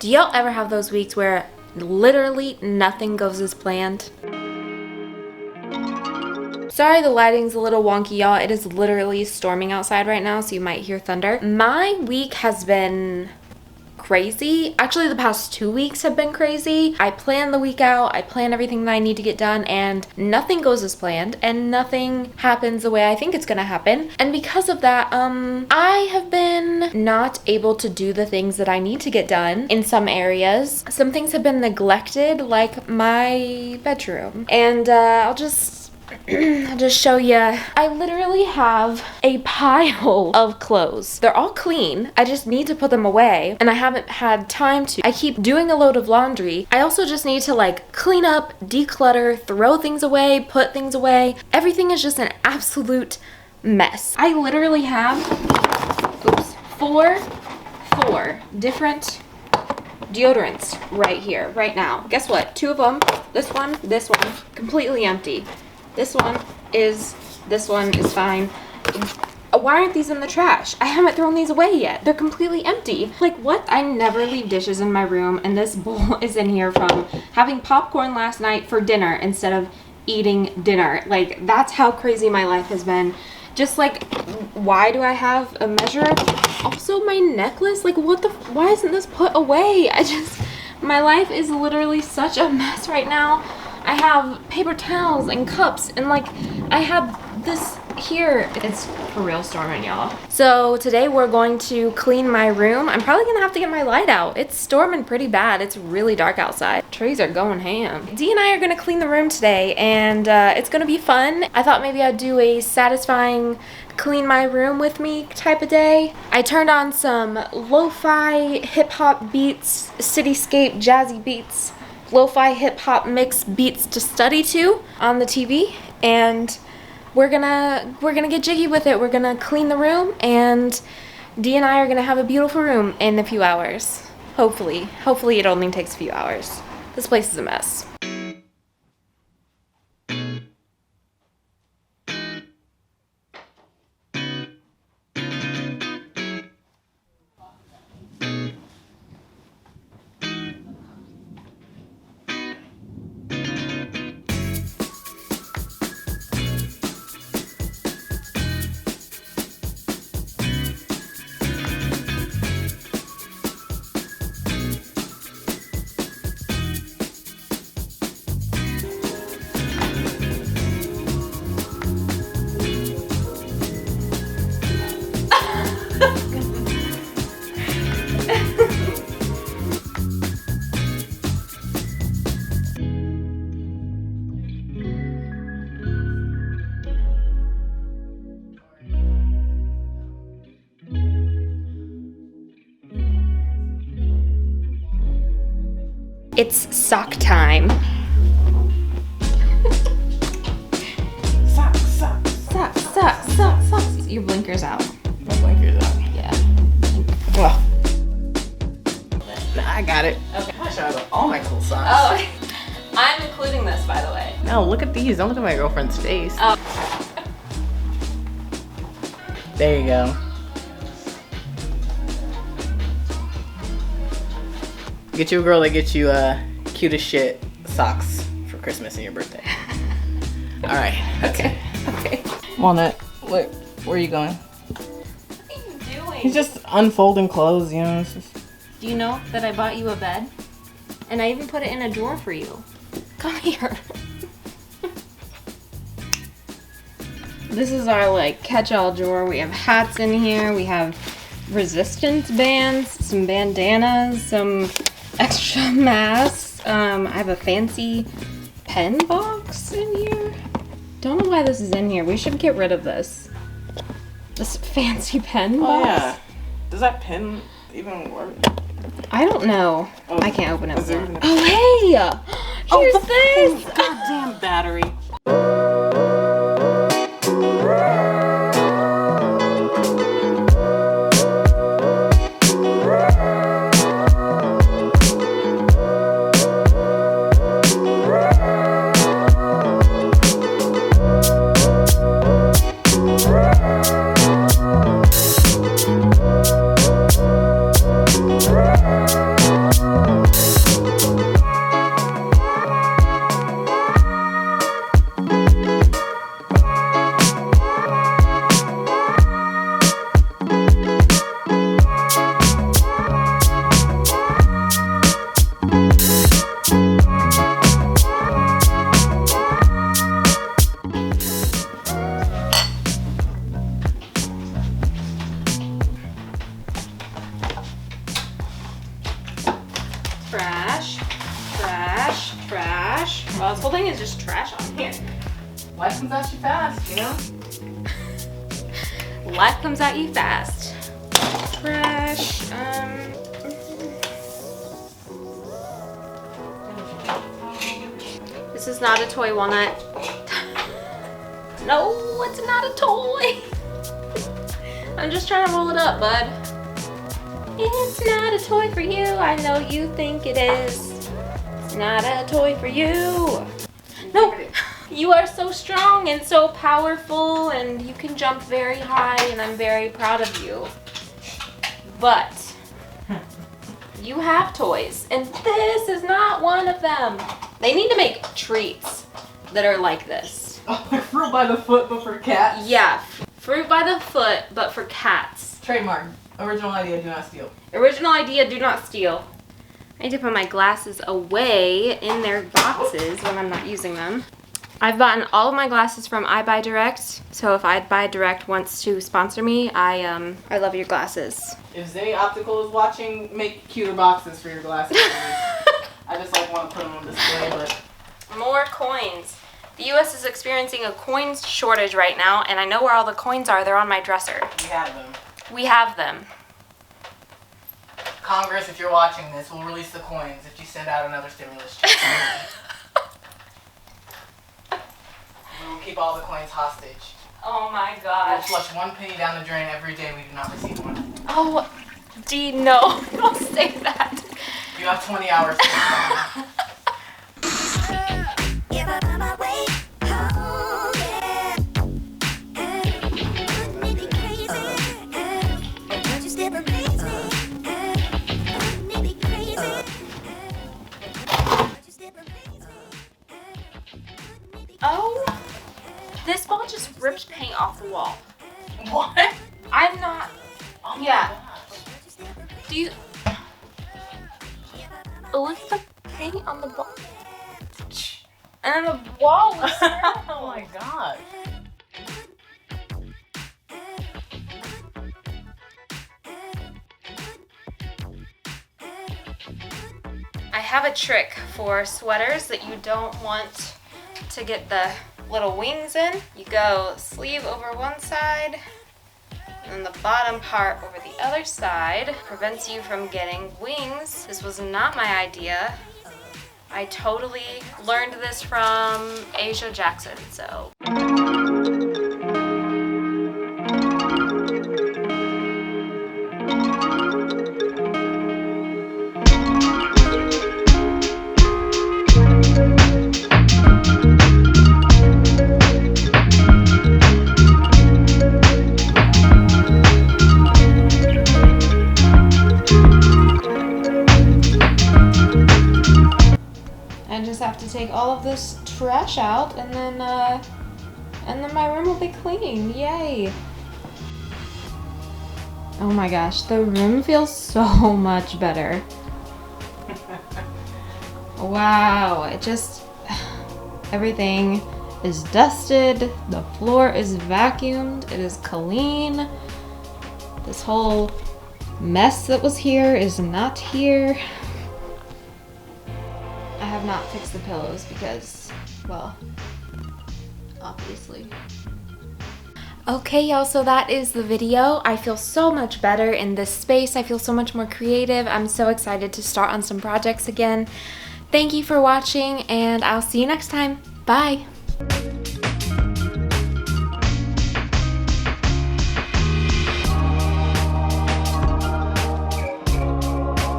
Do y'all ever have those weeks where literally nothing goes as planned? Sorry the lighting's a little wonky, y'all. It is literally storming outside right now, so you might hear thunder. My week has been crazy. Actually, the past 2 weeks have been crazy. I plan the week out, I plan everything that I need to get done, and nothing goes as planned, and nothing happens the way I think it's gonna happen. And because of that, I have been not able to do the things that I need to get done in some areas. Some things have been neglected, like my bedroom. And I'll just show you. I literally have a pile of clothes. They're all clean. I just need to put them away, and I haven't had time to. I keep doing a load of laundry. I also just need to like clean up, declutter, throw things away, put things away. Everything is just an absolute mess. I literally have, four different deodorants right here, right now. Guess what? 2 of them, this one, completely empty. This one is fine. Why aren't these in the trash? I haven't thrown these away yet. They're completely empty. Like, what? I never leave dishes in my room, and this bowl is in here from having popcorn last night for dinner instead of eating dinner. Like, that's how crazy my life has been. Just like, why do I have a measure? Also, my necklace, like, why isn't this put away? My life is literally such a mess right now. I have paper towels and cups, and like I have this here. It's for real storming, y'all. So today we're going to clean my room. I'm probably gonna have to get my light out. It's storming pretty bad. It's really dark outside. Trees are going ham. Dee and I are gonna clean the room today, and it's gonna be fun. I thought maybe I'd do a satisfying clean my room with me type of day. I turned on some lo-fi hip-hop beats, cityscape jazzy beats, lo-fi hip-hop mix beats to study to on the TV, and we're gonna get jiggy with it. We're gonna clean the room, and Dee and I are gonna have a beautiful room in a few hours. Hopefully it only takes a few hours. This place is a mess. It's sock time. Socks. Your blinker's out. My blinker's out. Yeah. Well, I got it. Okay. I showed all my cool socks. Oh, I'm including this, by the way. No, look at these. Don't look at my girlfriend's face. Oh. There you go. Get you a girl that gets you cute as shit socks for Christmas and your birthday. All right. Okay. Walnut, where are you going? What are you doing? He's just unfolding clothes, you know. It's just... Do you know that I bought you a bed? And I even put it in a drawer for you. Come here. This is our like catch-all drawer. We have hats in here. We have resistance bands, some bandanas, some extra masks. I have a fancy pen box in here. Don't know why this is in here. We should get rid of this. This fancy pen box. Oh yeah. Does that pen even work? I don't know. Oh, I can't open it. is there even a- Oh hey! Here's this! Goddamn battery. trash, trash, trash. Well, this whole thing is just trash on here. Life comes at you fast, you know? Life comes at you fast. Trash. This is not a toy walnut. No, it's not a toy. I'm just trying to roll it up, bud. It's not a toy for you. I know you think it is. It's not a toy for you. No, you are so strong and so powerful, and you can jump very high, and I'm very proud of you. But you have toys, and this is not one of them. They need to make treats that are like this. Oh, like fruit by the foot, but for cats? Yeah, fruit by the foot, but for cats. Trademark. Original idea, do not steal. Original idea, do not steal. I need to put my glasses away in their boxes when I'm not using them. I've gotten all of my glasses from I Buy Direct, so if I Buy Direct wants to sponsor me, I love your glasses. If Zinni Optical is watching, make cuter boxes for your glasses. I just like want to put them on display, but... More coins. The U.S. is experiencing a coins shortage right now, and I know where all the coins are. They're on my dresser. We have them. We have them. Congress, if you're watching this, will release the coins if you send out another stimulus check. We will keep all the coins hostage. Oh my We'll gosh. flush one penny down the drain every day we do not receive one. Oh, Dee, no. Don't say that. You have 20 hours to respond. Oh, this ball just ripped paint off the wall. What? I'm not. Oh my Yeah. gosh. Do you look at the paint on the ball? And the wall was Oh my god. I have a trick for sweaters that you don't want to get the little wings in. You go sleeve over one side and the bottom part over the other side. Prevents you from getting wings. This was not my idea. I totally learned this from Asia Jackson, so. I just have to take all of this trash out, and then my room will be clean. Yay! Oh my gosh, the room feels so much better. Wow, it just everything is dusted. The floor is vacuumed. It is clean. This whole mess that was here is not here. I have not fixed the pillows because, well, obviously. Okay, y'all, so that is the video. I feel so much better in this space. I feel so much more creative. I'm so excited to start on some projects again. Thank you for watching, and I'll see you next time. Bye!